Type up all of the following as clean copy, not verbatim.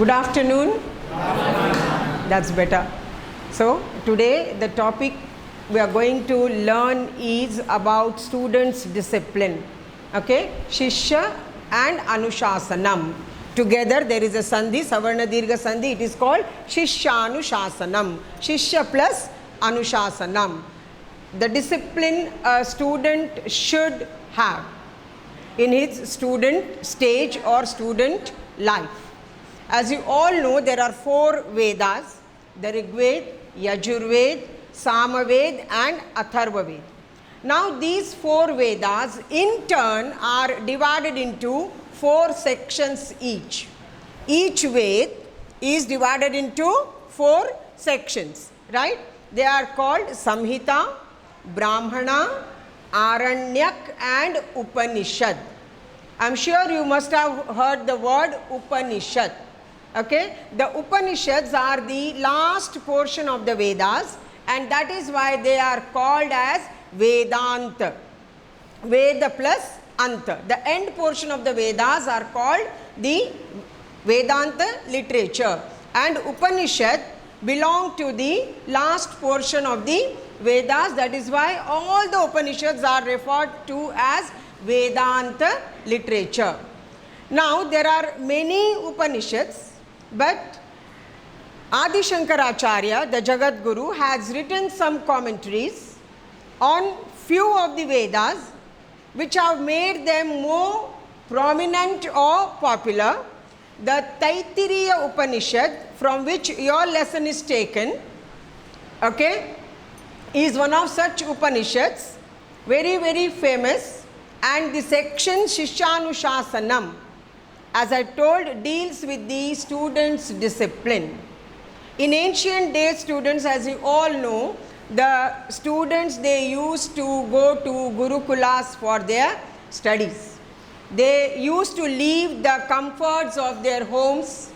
Good afternoon. That's better. So today the topic we are going to learn is about students' discipline. Okay, Shishya and Anushasanam. Together there is a sandhi, Savarna Dirgha sandhi. It is called Shishyanushasanam. Shishya plus Anushasanam. The discipline a student should have in his student stage or student life. As you all know, there are 4 Vedas, the Rigved, Yajurved, Samaved and Atharvaved. Now these 4 Vedas in turn are divided into 4 sections each. Each Ved is divided into 4 sections, right? They are called Samhita, Brahmana, Aranyak and Upanishad. I am sure you must have heard the word Upanishad. Okay, the Upanishads are the last portion of the Vedas, and that is why they are called as Vedanta. Veda plus Anta. The end portion of the Vedas are called the Vedanta literature, and Upanishad belong to the last portion of the Vedas. That is why all the Upanishads are referred to as Vedanta literature. Now there are many Upanishads, but Adi Shankaracharya, the Jagat Guru, has written some commentaries on few of the Vedas which have made them more prominent or popular. The Taittiriya Upanishad, from which your lesson is taken, okay, is one of such Upanishads, very famous, and the section Shishyanushasanam, as I told, deals with the students' discipline. In ancient days, students, as you all know, the students, they used to go to Gurukulas for their studies. They used to leave the comforts of their homes,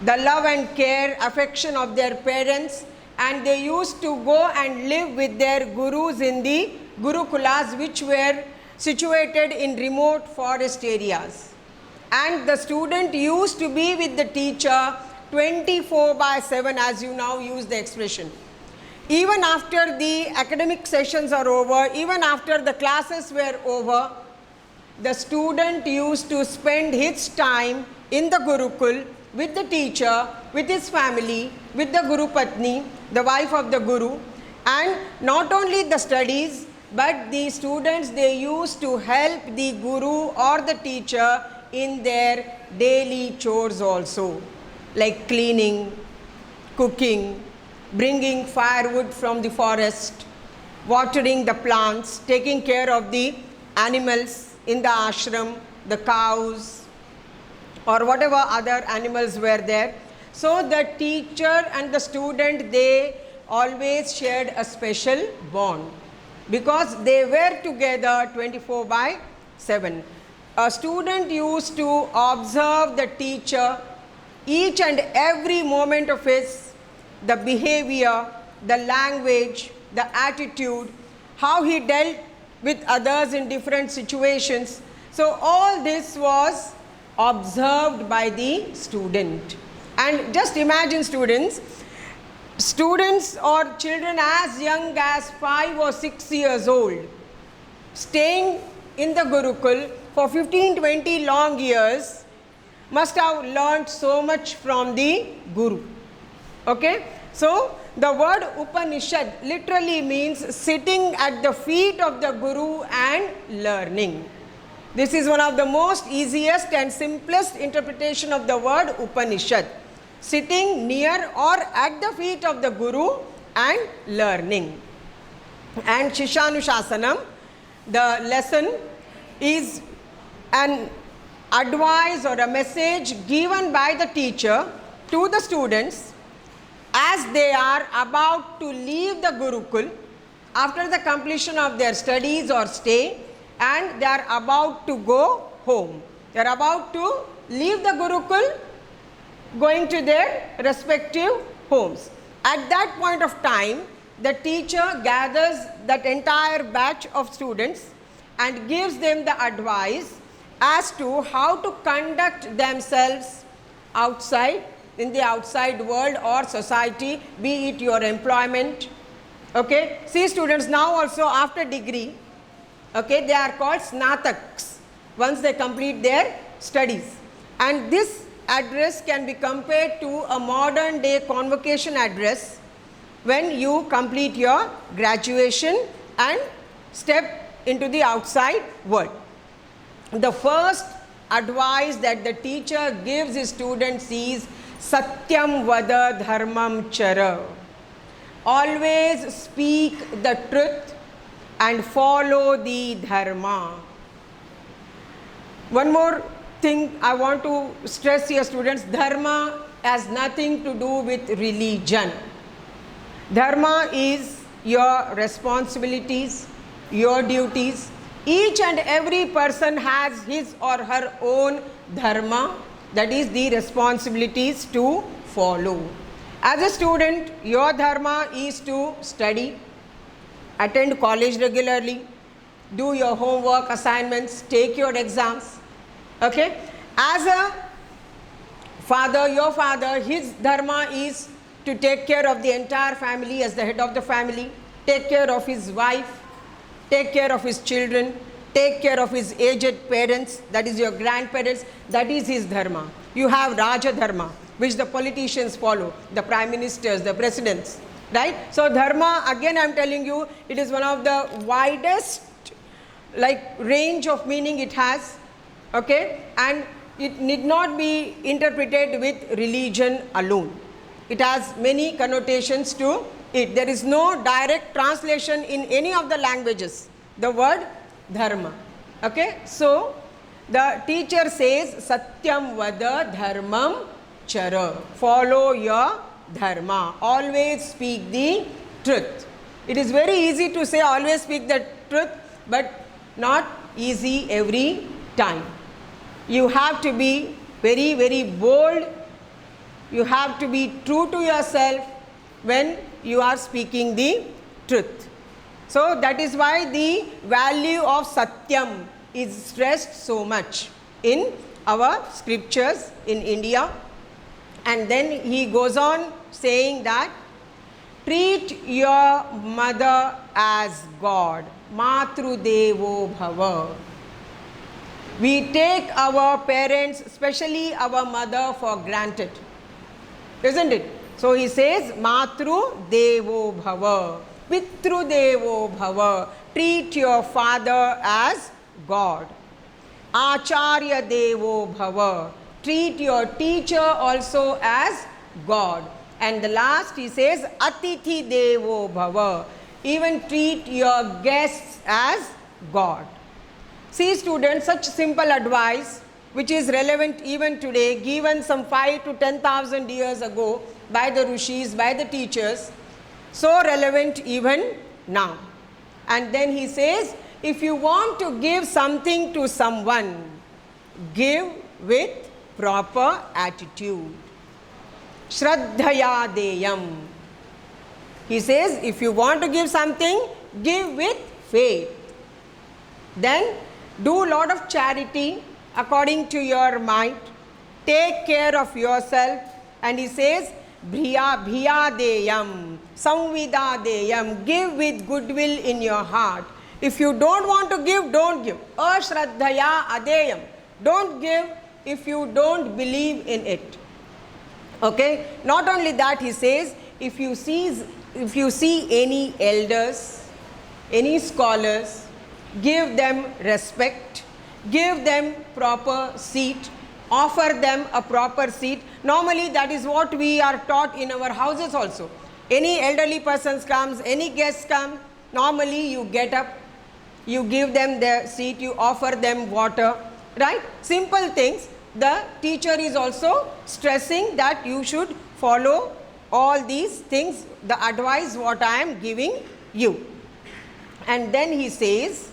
the love and care, affection of their parents, and they used to go and live with their gurus in the Gurukulas, which were situated in remote forest areas. And the student used to be with the teacher 24/7, as you now use the expression. Even after the academic sessions are over, even after the classes were over, the student used to spend his time in the Gurukul with the teacher, with his family, with the Guru Patni, the wife of the Guru, and not only the studies, but the students, they used to help the Guru or the teacher in their daily chores also, like cleaning, cooking, bringing firewood from the forest, watering the plants, taking care of the animals in the ashram, the cows or whatever other animals were there. So the teacher and the student, they always shared a special bond because they were together 24/7. A student used to observe the teacher each and every moment of his, the behavior, the language, the attitude, how he dealt with others in different situations. So all this was observed by the student. And just imagine, students or children as young as 5 or 6 years old, staying in the Gurukul for 15-20 long years, must have learnt so much from the Guru. Okay, so the word Upanishad literally means sitting at the feet of the Guru and learning. This is one of the most easiest and simplest interpretation of the word Upanishad. Sitting near or at the feet of the Guru and learning. And Shishyanushasanam, the lesson, is an advice or a message given by the teacher to the students as they are about to leave the Gurukul after the completion of their studies or stay, and they are about to go home. They are about to leave the Gurukul, going to their respective homes. At that point of time, the teacher gathers that entire batch of students and gives them the advice as to how to conduct themselves outside, in the outside world or society, be it your employment. Okay, see students, now also after degree, okay, they are called snataks once they complete their studies. And this address can be compared to a modern day convocation address when you complete your graduation and step into the outside world. The first advice that the teacher gives his students is Satyam Vada Dharmam Chara. Always speak the truth and follow the dharma. One more thing I want to stress here, students, dharma has nothing to do with religion. Dharma is your responsibilities, your duties. Each and every person has his or her own dharma, that is the responsibilities to follow. As a student, your dharma is to study, attend college regularly, do your homework, assignments, take your exams. Okay? As a father, your father, his dharma is to take care of the entire family as the head of the family, take care of his wife, take care of his children, take care of his aged parents, that is your grandparents, that is his dharma. You have Raja Dharma, which the politicians follow, the prime ministers, the presidents, right? So dharma, again I am telling you, it is one of the widest range of meaning it has, okay? And it need not be interpreted with religion alone. It has many connotations to it. There is no direct translation in any of the languages, the word dharma. Okay, so the teacher says Satyam Vada Dharmam Chara. Follow your dharma. Always speak the truth. It is very easy to say always speak the truth, but not easy every time. You have to be very, very bold. You have to be true to yourself when you are speaking the truth. So that is why the value of Satyam is stressed so much in our scriptures in India. And then he goes on saying that treat your mother as God. Matru Devo Bhava. We take our parents, especially our mother, for granted, isn't it? So he says Matru Devo Bhava, Pitru Devo Bhava. Treat your father as God. Acharya Devo Bhava. Treat your teacher also as God. And the last he says Atithi Devo Bhava. Even treat your guests as God. See students, such simple advice which is relevant even today, given some 5 to 10,000 years ago by the Rishis, by the teachers, so relevant even now. And then he says, if you want to give something to someone, give with proper attitude. Shraddhaya Deyam. He says, if you want to give something, give with faith. Then do a lot of charity according to your might. Take care of yourself. And he says, Bhiya Deyam, Samvida Deyam. Give with goodwill in your heart. If you don't want to give, don't give. Ashraddhaya Adeyam. Don't give if you don't believe in it. Okay? Not only that, he says, if you see any elders, any scholars, give them respect, give them proper seat, offer them a proper seat. Normally that is what we are taught in our houses also. Any elderly persons comes, any guests come, normally you get up, you give them their seat, you offer them water, right? Simple things. The teacher is also stressing that you should follow all these things, the advice what I am giving you. And then he says,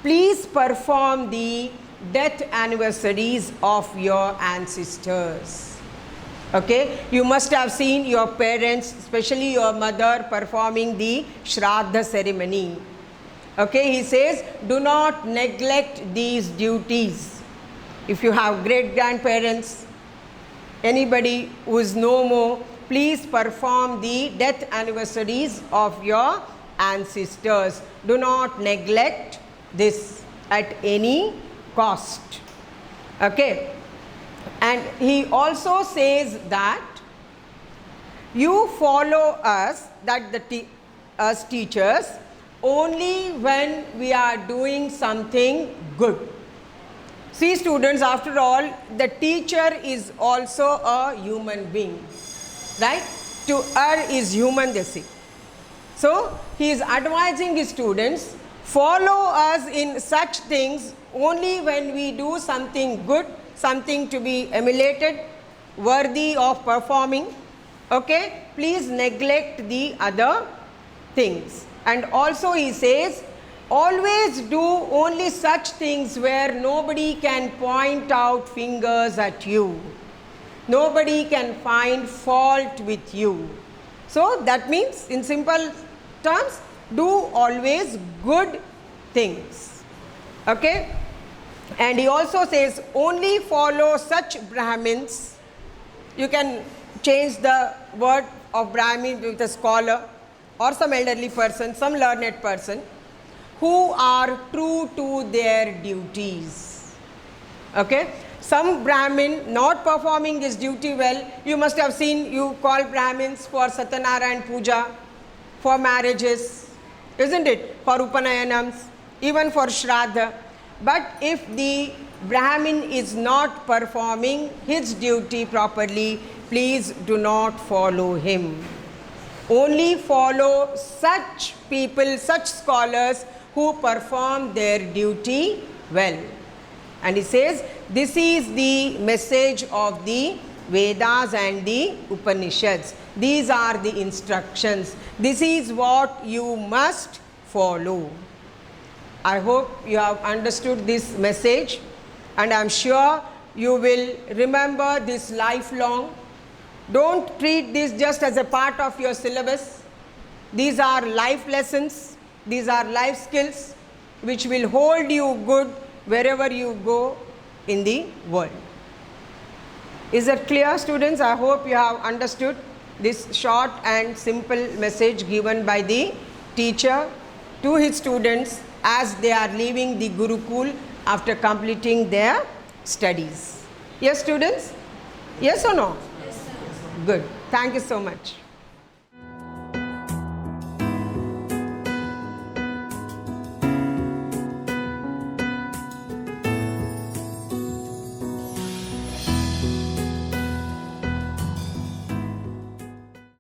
please perform the death anniversaries of your ancestors. Okay, you must have seen your parents, especially your mother, performing the Shraddha ceremony. Okay, he says, do not neglect these duties. If you have great grandparents, anybody who is no more, please perform the death anniversaries of your ancestors. Do not neglect this at any cost. Okay. And he also says that you follow us, that us teachers, only when we are doing something good. See students, after all, the teacher is also a human being, right? To err is human, they say. So he is advising his students, follow us in such things only when we do something good, something to be emulated, worthy of performing. Okay, please neglect the other things. And also he says, always do only such things where nobody can point out fingers at you. Nobody can find fault with you. So that means, in simple terms, do always good things. Okay? And he also says, only follow such Brahmins. You can change the word of Brahmin with a scholar or some elderly person, some learned person, who are true to their duties. Okay? Some Brahmin not performing his duty well, you must have seen, you call Brahmins for Satyanarayana Puja, for marriages, isn't it? For Upanayanams, even for Shraddha. But if the Brahmin is not performing his duty properly, please do not follow him. Only follow such people, such scholars who perform their duty well. And he says, this is the message of the Vedas and the Upanishads. These are the instructions. This is what you must follow. I hope you have understood this message, and I am sure you will remember this lifelong. Don't treat this just as a part of your syllabus. These are life lessons. These are life skills which will hold you good wherever you go in the world. Is that clear, students? I hope you have understood this short and simple message given by the teacher to his students as they are leaving the Gurukul after completing their studies. Yes, students? Yes or no? Yes, sir. Good. Thank you so much.